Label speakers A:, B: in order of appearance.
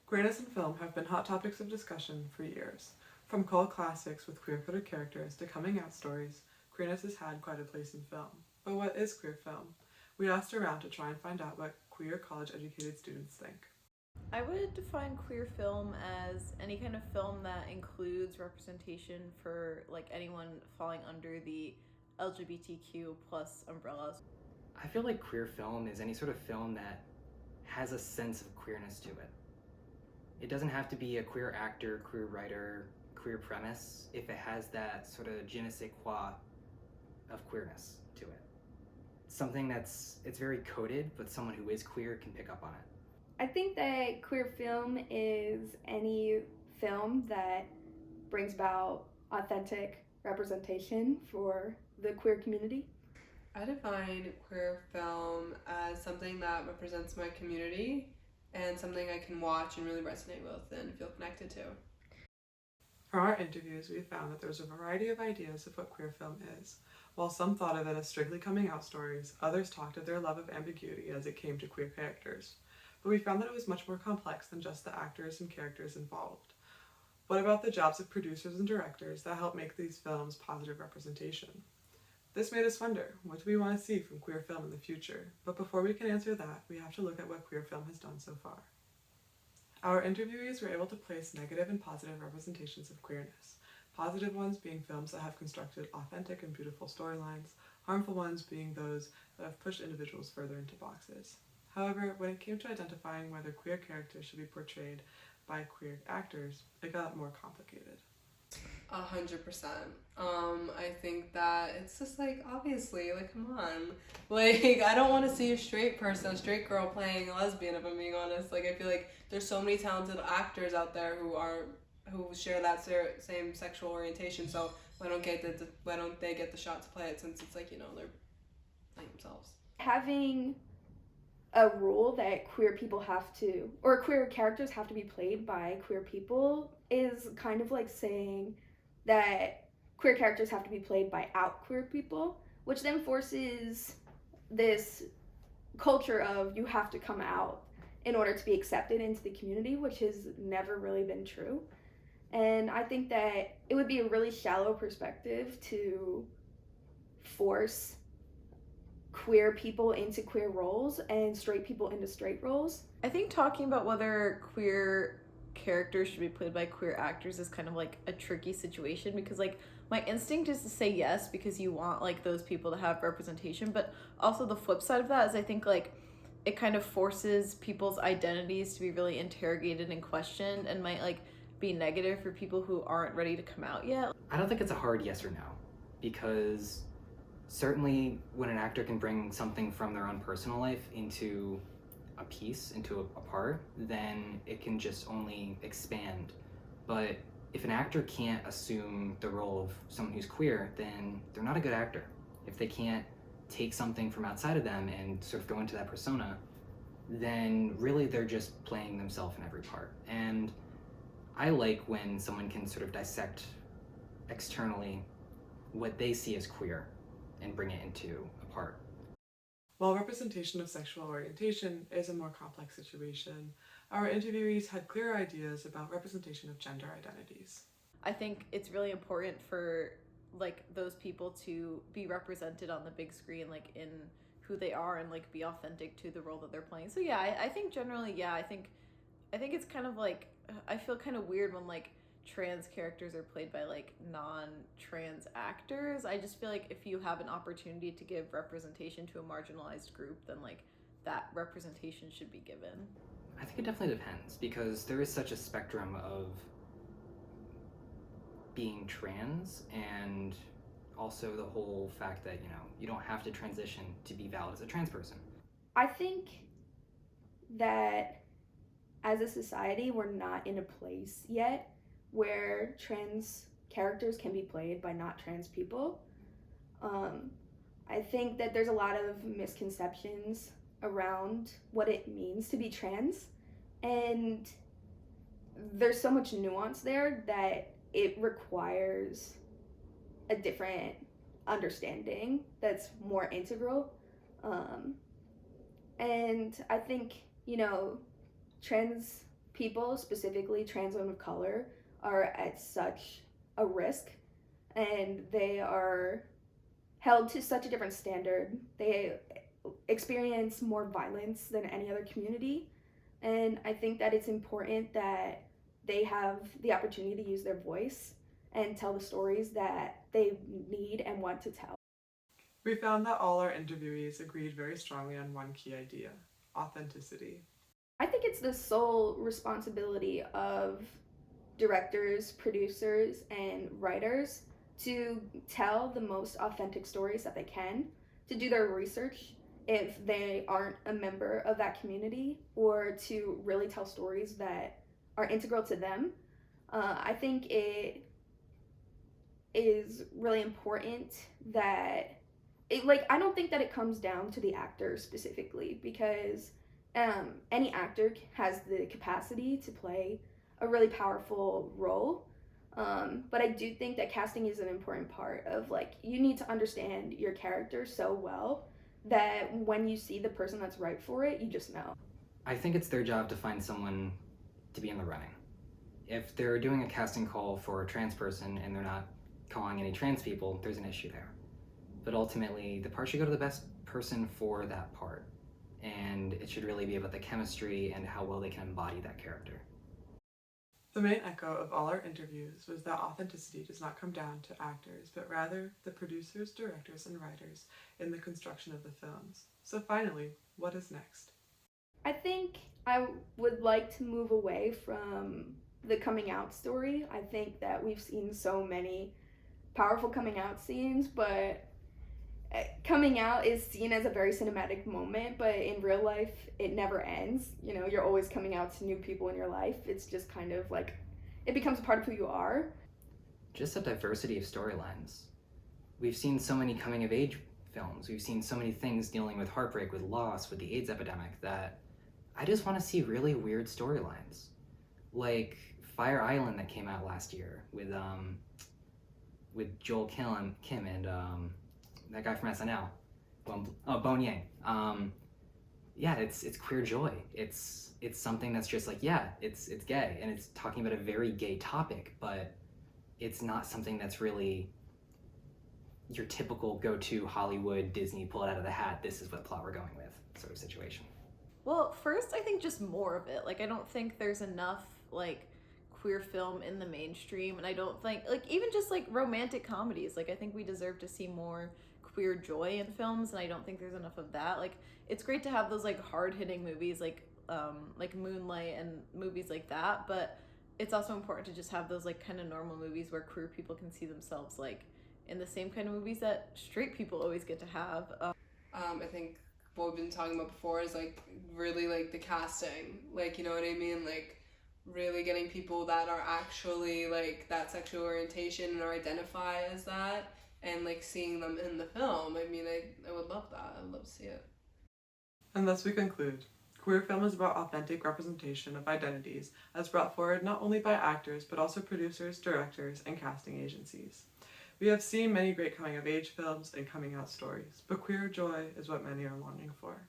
A: Queerness in film have been hot topics of discussion for years. From cult classics with queer-coded characters to coming-out stories, queerness has had quite a place in film. But what is queer film? We asked around to try and find out what queer college-educated students think.
B: I would define queer film as any kind of film that includes representation for like anyone falling under the LGBTQ plus umbrellas.
C: I feel like queer film is any sort of film that has a sense of queerness to it. It doesn't have to be a queer actor, queer writer, queer premise if it has that sort of je ne sais quoi of queerness to it. Something it's very coded, but someone who is queer can pick up on it.
D: I think that queer film is any film that brings about authentic representation for the queer community.
E: I define queer film as something that represents my community and something I can watch and really resonate with and feel connected to.
A: From our interviews, we found that there's a variety of ideas of what queer film is. While some thought of it as strictly coming out stories, others talked of their love of ambiguity as it came to queer characters. But we found that it was much more complex than just the actors and characters involved. What about the jobs of producers and directors that help make these films positive representation? This made us wonder, what do we want to see from queer film in the future? But before we can answer that, we have to look at what queer film has done so far. Our interviewees were able to place negative and positive representations of queerness. Positive ones being films that have constructed authentic and beautiful storylines, harmful ones being those that have pushed individuals further into boxes. However, when it came to identifying whether queer characters should be portrayed by queer actors, it got more complicated.
E: 100%. I think that it's just like, obviously, like, come on. Like, I don't want to see a straight person, a straight girl playing a lesbian, if I'm being honest. Like, I feel like there's so many talented actors out there who share that same sexual orientation. So why don't they get the shot to play it, since it's like, they're playing themselves.
D: Having a rule that queer people have to, or queer characters have to be played by queer people is kind of like saying that queer characters have to be played by out queer people, which then forces this culture of you have to come out in order to be accepted into the community, which has never really been true. And I think that it would be a really shallow perspective to force queer people into queer roles and straight people into straight roles.
B: I think talking about whether queer characters should be played by queer actors is kind of like a tricky situation because like my instinct is to say yes because you want like those people to have representation, but also the flip side of that is I think like it kind of forces people's identities to be really interrogated and questioned and might like be negative for people who aren't ready to come out yet.
C: I don't think it's a hard yes or no, because certainly when an actor can bring something from their own personal life into a piece, into a part, then it can just only expand. But if an actor can't assume the role of someone who's queer, then they're not a good actor. If they can't take something from outside of them and sort of go into that persona, then really they're just playing themselves in every part. And I like when someone can sort of dissect externally what they see as queer and bring it into a part.
A: While representation of sexual orientation is a more complex situation, our interviewees had clear ideas about representation of gender identities.
B: I think it's really important for like those people to be represented on the big screen like in who they are and like be authentic to the role that they're playing. So yeah, I think generally I think it's kind of like I feel kind of weird when like trans characters are played by like non-trans actors. I just feel like if you have an opportunity to give representation to a marginalized group, then like that representation should be given.
C: I think it definitely depends, because there is such a spectrum of being trans, and also the whole fact that, you don't have to transition to be valid as a trans person.
D: I think that as a society, we're not in a place yet where trans characters can be played by not trans people. I think that there's a lot of misconceptions around what it means to be trans, and there's so much nuance there that it requires a different understanding that's more integral. And I think, trans people, specifically trans women of color, are at such a risk, and they are held to such a different standard. They experience more violence than any other community, and I think that it's important that they have the opportunity to use their voice and tell the stories that they need and want to tell.
A: We found that all our interviewees agreed very strongly on one key idea: authenticity.
D: I think it's the sole responsibility of directors, producers, and writers to tell the most authentic stories that they can, to do their research if they aren't a member of that community, or to really tell stories that are integral to them. I think it is really important that I don't think that it comes down to the actor specifically, because any actor has the capacity to play a really powerful role. But I do think that casting is an important part of, you need to understand your character so well that when you see the person that's right for it, you just know.
C: I think it's their job to find someone to be in the running. If they're doing a casting call for a trans person and they're not calling any trans people, there's an issue there. But ultimately, the part should go to the best person for that part. And it should really be about the chemistry and how well they can embody that character.
A: The main echo of all our interviews was that authenticity does not come down to actors, but rather the producers, directors, and writers in the construction of the films. So finally, what is next?
D: I think I would like to move away from the coming out story. I think that we've seen so many powerful coming out scenes, but coming out is seen as a very cinematic moment, but in real life, it never ends. You know, you're always coming out to new people in your life. It's just kind of it becomes a part of who you are.
C: Just a diversity of storylines. We've seen so many coming of age films. We've seen so many things dealing with heartbreak, with loss, with the AIDS epidemic, that I just want to see really weird storylines. Like Fire Island that came out last year with Joel Kim and that guy from SNL, Bone Yang. Yeah, it's queer joy. It's something that's just it's gay, and it's talking about a very gay topic, but it's not something that's really your typical go-to Hollywood, Disney, pull it out of the hat, this is what plot we're going with sort of situation.
B: Well, first, I think just more of it. I don't think there's enough, queer film in the mainstream, and I don't think, even just, romantic comedies. I think we deserve to see more queer joy in films, and I don't think there's enough of that. It's great to have those, hard-hitting movies, like Moonlight and movies like that, but it's also important to just have those, kind of normal movies where queer people can see themselves, in the same kind of movies that straight people always get to have.
E: I think what we've been talking about before is really the casting, you know what I mean, really getting people that are actually that sexual orientation and identify as that, and seeing them in the film. I mean, I would love that. I would love to see it.
A: And thus we conclude. Queer film is about authentic representation of identities as brought forward not only by actors but also producers, directors, and casting agencies. We have seen many great coming-of-age films and coming-out stories, but queer joy is what many are longing for.